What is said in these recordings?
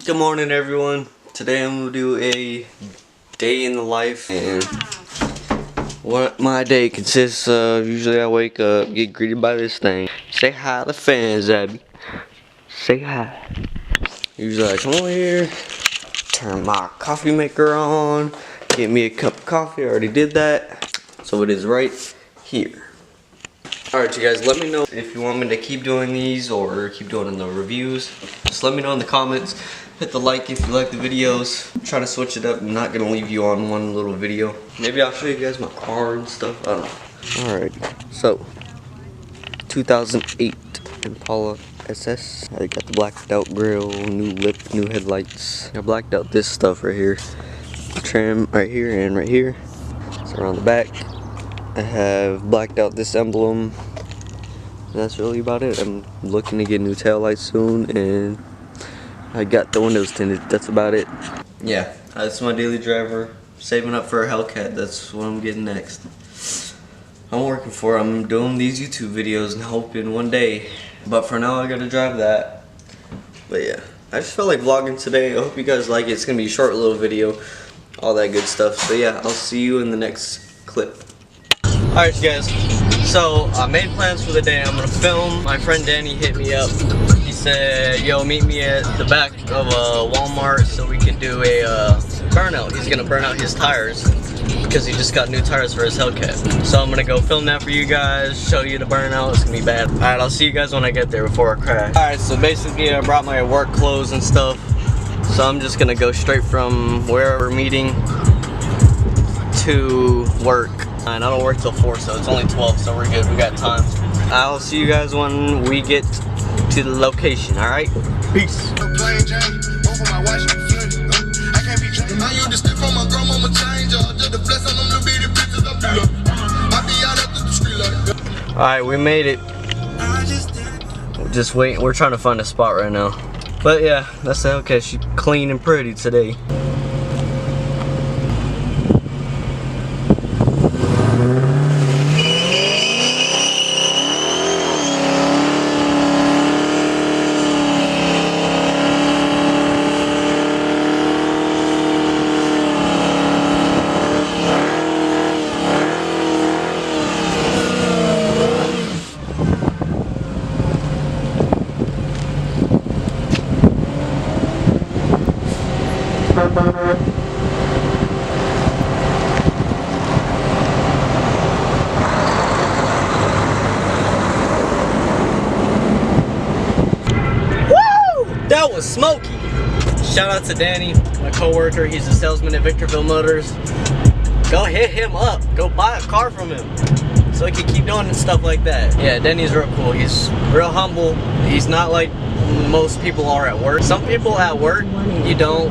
Good morning, everyone. Today I'm gonna do a day in the life, and what my day consists of. Usually I wake up, get greeted by this thing. Say hi to the fans, Abby. Say hi. Usually I come over here, turn my coffee maker on, get me a cup of coffee. I already did that, so it is right here. Alright, you guys, let me know if you want me to keep doing these or keep doing the reviews. Just let me know in the comments. Hit the like if you like the videos. I'm trying to switch it up. I'm not going to leave you on one little video. Maybe I'll show you guys my car and stuff. I don't know. Alright, so 2008 Impala SS. I got the blacked out grill, new lip, new headlights. I blacked out this stuff right here. Trim right here and right here. It's around the back. I have blacked out this emblem. That's really about it. I'm looking to get new taillights soon, and I got the windows tinted. That's about it. Yeah, that's my daily driver. Saving up for a Hellcat. That's what I'm getting next. I'm working for it. I'm doing these YouTube videos and hoping one day. But for now, I gotta drive that. But yeah, I just felt like vlogging today. I hope you guys like it. It's gonna be a short little video. All that good stuff. So yeah, I'll see you in the next clip. Alright, you guys, so I made plans for the day. I'm gonna film. My friend Danny hit me up. He said, yo, meet me at the back of Walmart so we can do a burnout. He's gonna burn out his tires because he just got new tires for his Hellcat. So I'm gonna go film that for you guys, show you the burnout. It's gonna be bad. Alright, I'll see you guys when I get there before I crash. Alright, so basically I brought my work clothes and stuff. So I'm just gonna go straight from where we're meeting to work. And I don't work till 4, so it's only 12, so we're good. We got time. I'll see you guys when we get to the location, alright? Peace. Alright, we made it. Just wait. We're trying to find a spot right now. But yeah, that's it. Okay, she's clean and pretty today. That was smoky. Shout out to Danny, my co-worker. He's a salesman at Victorville Motors. Go hit him up. Go buy a car from him so he can keep doing stuff like that. Yeah, Danny's real cool. He's real humble. He's not like most people are at work. Some people at work, you don't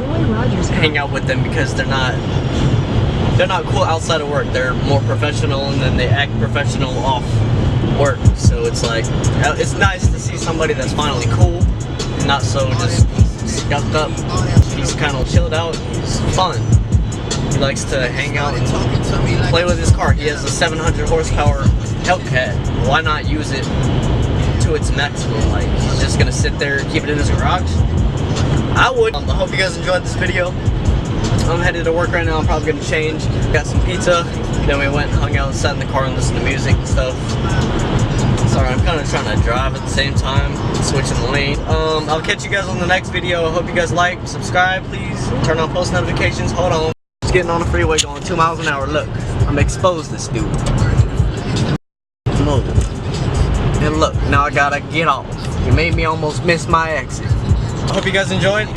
hang out with them because they're not cool outside of work. They're more professional, and then they act professional off work. So it's like, it's nice to see somebody that's finally cool. Not so just scuffed up. He's kind of chilled out. He's fun. He likes to hang out and play with his car. He has a 700 horsepower Hellcat. Why not use it to its maximum? Like, he's just gonna sit there and keep it in his garage? I would. I hope you guys enjoyed this video. I'm headed to work right now. I'm probably gonna change. Got some pizza. Then we went and hung out and sat in the car and listened to music and stuff. Sorry, I'm kind of trying to drive at the same time, switching lane. I'll catch you guys on the next video. I hope you guys like, subscribe, please. Turn on post notifications. Hold on. Just getting on the freeway going 2 miles an hour. Look, I'm exposed this dude. Move. And look, now I gotta get off. You made me almost miss my exit. I hope you guys enjoyed.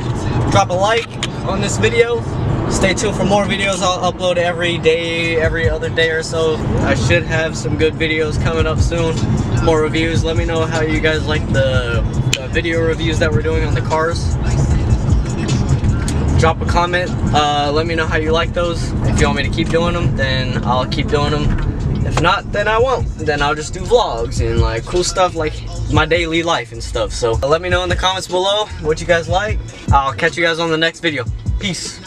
Drop a like on this video. Stay tuned for more videos. I'll upload every day, every other day or so. I should have some good videos coming up soon. More reviews. Let me know how you guys like the video reviews that we're doing on the cars. Drop a comment. Let me know how you like those. If you want me to keep doing them, then I'll keep doing them. If not, then I won't. Then I'll just do vlogs and like cool stuff like my daily life and stuff. So let me know in the comments below what you guys like. I'll catch you guys on the next video. Peace.